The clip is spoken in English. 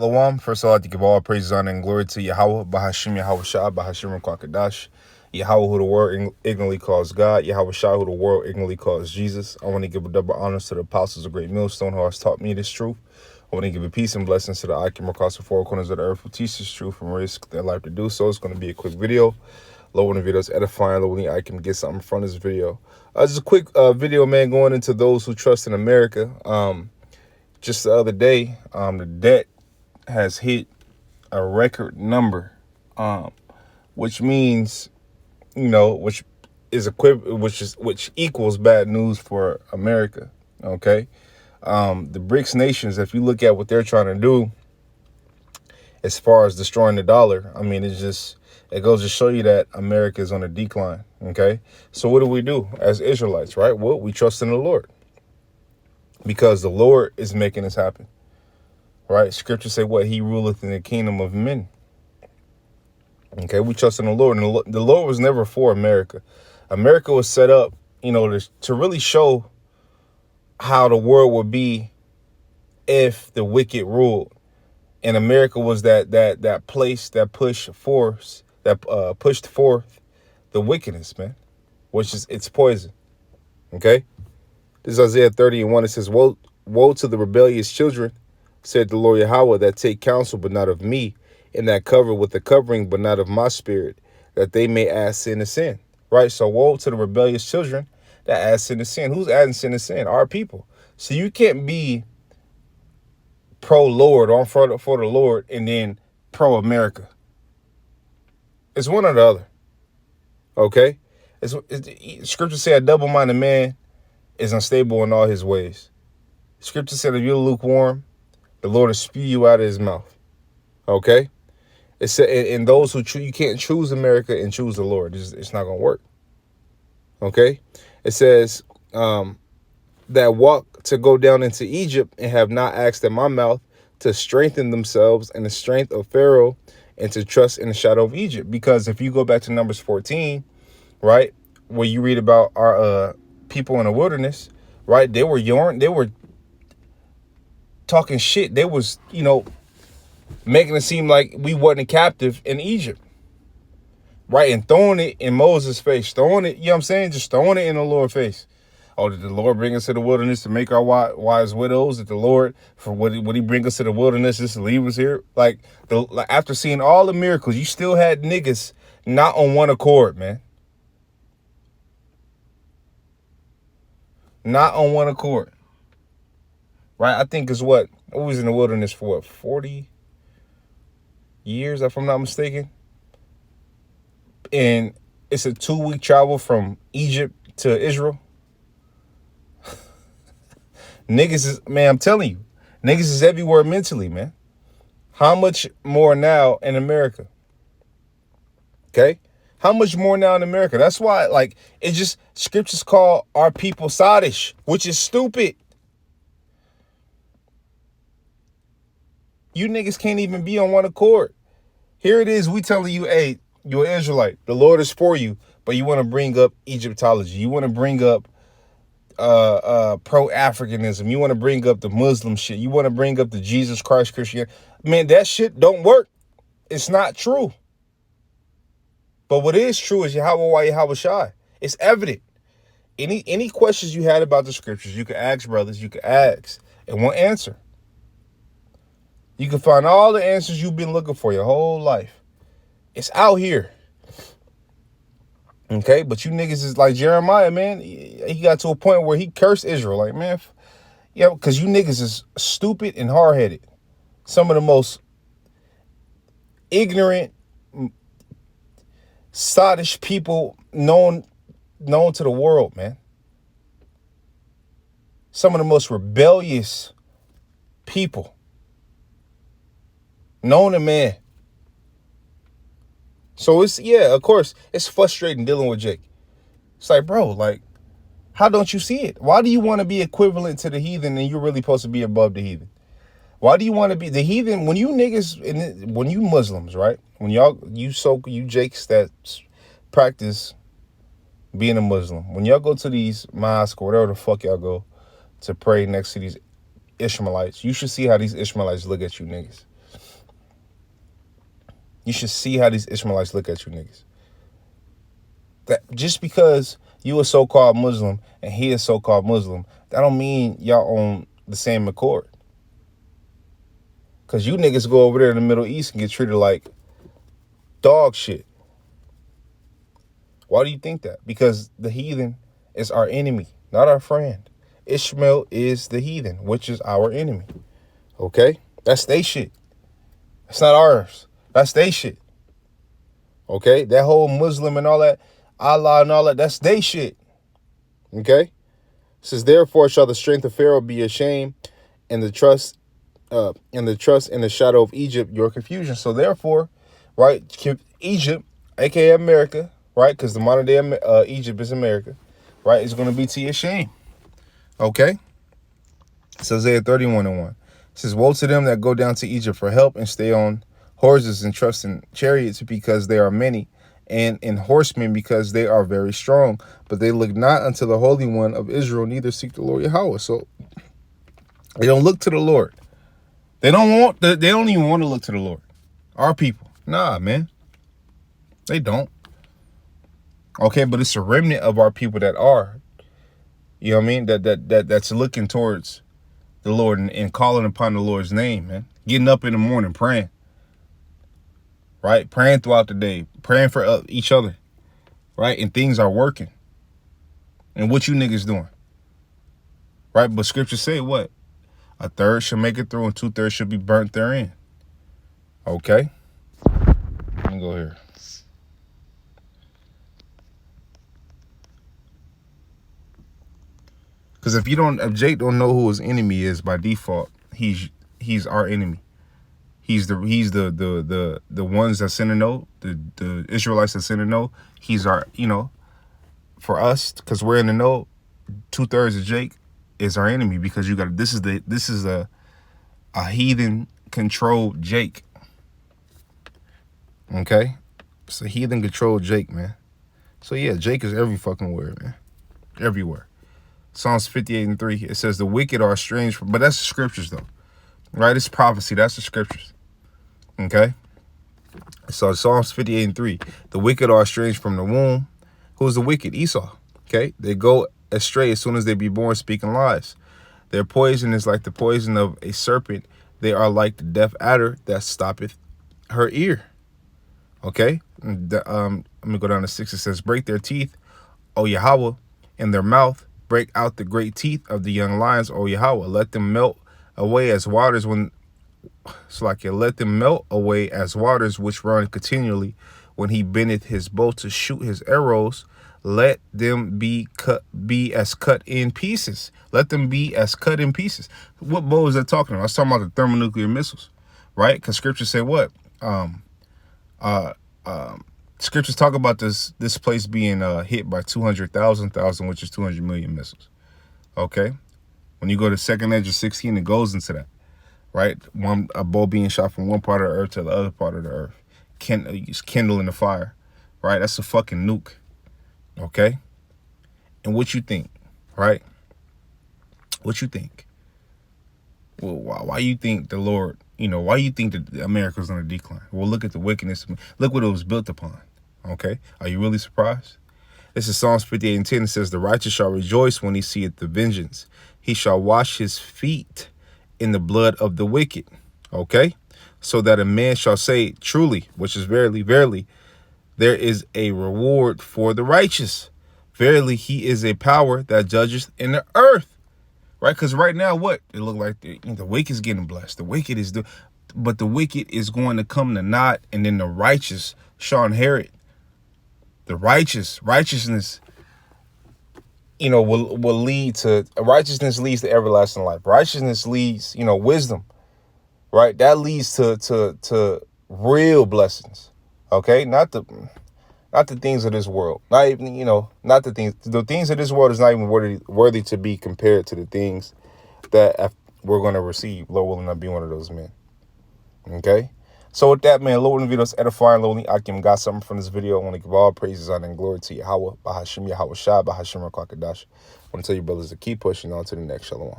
Shalom. First, I'd like to give all praise, honor, and glory to Yahweh, Bahashim Yahweh Shah, Bahashim Kwakadash, Yahweh, who the world ignorantly calls God, Yahweh Shah, who the world ignorantly calls Jesus. I want to give a double honors to the apostles of Great Millstone who has taught me this truth. I want to give a peace and blessings to the Akim across the four corners of the earth who teach this truth and risk their life to do so. It's going to be a quick video. Lord, when the video is edifying, Lord, when I can get something from this video. Just a quick video, man, going into those who trust in America. Just the other day, the debt has hit a record number, which means, which is which equals bad news for America. Okay, the BRICS nations, if you look at what they're trying to do as far as destroying the dollar, I mean, it goes to show you that America is on a decline. Okay, so what do we do as Israelites, right? Well, we trust in the Lord because the Lord is making this happen. Right? Scripture say what? He ruleth in the kingdom of men. Okay, we trust in the Lord. And the Lord was never for America. America was set up, to really show how the world would be if the wicked ruled. And America was that place that pushed forth the wickedness, man, which is it's poison. Okay? This is Isaiah 30:1. It says, woe to the rebellious children, said the Lord Yahweh, that take counsel, but not of me, and that cover with the covering, but not of my spirit, that they may add sin to sin. Right? So woe to the rebellious children that add sin to sin. Who's adding sin to sin? Our people. So you can't be pro-Lord, on for the Lord, and then pro-America. It's one or the other. Okay? Scripture said a double-minded man is unstable in all his ways. Scripture said if you're lukewarm, the Lord will spew you out of his mouth. Okay? It said, and those who you can't choose America and choose the Lord. It's not going to work. Okay? It says that walk to go down into Egypt and have not asked at my mouth to strengthen themselves in the strength of Pharaoh and to trust in the shadow of Egypt. Because if you go back to Numbers 14, right, where you read about our people in the wilderness, right, they were talking shit. They was, making it seem like we wasn't captive in Egypt. Right? And throwing it in Moses' face. Throwing it, just throwing it in the Lord's face. Oh, did the Lord bring us to the wilderness to make our wives widows? Did the Lord, would he bring us to the wilderness just to leave us here? Like after seeing all the miracles, you still had niggas not on one accord, man. Not on one accord. Right? I think it's we was in the wilderness for 40 years, if I'm not mistaken. And it's a 2-week travel from Egypt to Israel. Niggas is, man, I'm telling you, niggas is everywhere mentally, man. How much more now in America? Okay? How much more now in America? That's why, scriptures call our people sadish, which is stupid. You niggas can't even be on one accord. Here it is, we telling you, hey, you're an Israelite. The Lord is for you, but you want to bring up Egyptology. You want to bring up pro-Africanism. You want to bring up the Muslim shit. You want to bring up the Jesus Christ Christianity. Man, that shit don't work. It's not true. But what is true is Yahweh Shai. It's evident. Any questions you had about the scriptures, you can ask brothers, you can ask, and one answer. You can find all the answers you've been looking for your whole life. It's out here. Okay, but you niggas is like Jeremiah, man. He got to a point where he cursed Israel. Like, man, because you niggas is stupid and hard-headed. Some of the most ignorant, sottish people known to the world, man. Some of the most rebellious people known to man. So of course, it's frustrating dealing with Jake. It's like, bro, how don't you see it? Why do you want to be equivalent to the heathen and you're really supposed to be above the heathen? Why do you want to be the heathen when you niggas, when you Muslims, right? When you Jakes that practice being a Muslim, when y'all go to these mosques or whatever the fuck y'all go to pray next to these Ishmaelites, you should see how these Ishmaelites look at you niggas. You should see how these Ishmaelites look at you niggas. That just because you a so-called Muslim and he is so-called Muslim, that don't mean y'all on the same accord. Because you niggas go over there in the Middle East and get treated like dog shit. Why do you think that? Because the heathen is our enemy, not our friend. Ishmael is the heathen, which is our enemy. Okay? That's they shit. That's not ours. That's they shit. Okay? That whole Muslim and all that, Allah and all that, that's they shit. Okay? It says, therefore shall the strength of Pharaoh be ashamed, and the trust in the shadow of Egypt your confusion. So therefore, right, Egypt, aka America, right, because the modern day Egypt is America, right, is going to be to your shame. Okay? So Isaiah 31:1. It says, woe to them that go down to Egypt for help and stay on horses and trust in chariots because they are many, and in horsemen because they are very strong. But they look not unto the Holy One of Israel, neither seek the Lord Yahweh. So they don't look to the Lord. They don't even want to look to the Lord. Our people. Nah, man. They don't. Okay, but it's a remnant of our people that are. You know what I mean? That's looking towards the Lord and calling upon the Lord's name, man. Getting up in the morning, praying. Right? Praying throughout the day. Praying for each other. Right? And things are working. And what you niggas doing? Right? But scriptures say what? A third should make it through and 2/3 should be burnt therein. Okay? Let me go here. Because if Jake don't know who his enemy is by default, he's our enemy. He's the ones that sin and know, the Israelites that sin and know. He's our, for us, because we're in the know, 2/3 of Jake is our enemy, because this is a heathen controlled Jake. Okay? It's a heathen controlled Jake, man. So yeah, Jake is every fucking word, man. Everywhere. Psalms 58:3, it says the wicked are estranged from, but that's the scriptures though. Right? It's prophecy. That's the scriptures. Okay? So Psalms 58:3, the wicked are estranged from the womb. Who's the wicked? Esau. Okay? They go astray as soon as they be born, speaking lies. Their poison is like the poison of a serpent. They are like the deaf adder that stoppeth her ear. Okay? Let me go down to 6. It says, break their teeth, O Yahweh, in their mouth. Break out the great teeth of the young lions, O Yahweh. Let them melt away as waters let them melt away as waters which run continually. When he bendeth his bow to shoot his arrows, let them be as cut in pieces. Let them be as cut in pieces. What bow is that talking about? I was talking about the thermonuclear missiles, right? Because scriptures say what? Scriptures talk about this place being hit by 200,000, which is 200 million missiles. Okay? When you go to 2nd Ezra 16, it goes into that. Right? A bow being shot from one part of the earth to the other part of the earth. Kindling the fire. Right? That's a fucking nuke. Okay? And what you think? Right? What you think? Well, why you think the Lord, why you think that America's on a decline? Well, look at the wickedness. Look what it was built upon. Okay? Are you really surprised? This is Psalms 58:10. It says, the righteous shall rejoice when he seeth the vengeance. He shall wash his feet in the blood of the wicked. Okay? So that a man shall say, truly, which is verily, verily, there is a reward for the righteous. Verily, he is a power that judges in the earth. Right? Because right now, what? It look like the wicked is getting blessed. The wicked is but the wicked is going to come to naught, and then the righteous shall inherit. The righteousness, will lead to, righteousness leads to everlasting life. Righteousness leads, wisdom, right? That leads to real blessings. Okay? Not the things of this world. Not even, not the things of this world is not even worthy to be compared to the things that we're going to receive. Lord willing, not be one of those men. Okay? So with that, man, Lord, in the video's edifying, Lord, Akim got something from this video. I want to give all praises, honor, and glory to Yahweh, Bahashim Yahweh Shah, Bahashim Kwakadash. I want to tell you brothers to keep pushing on to the next. Shalom.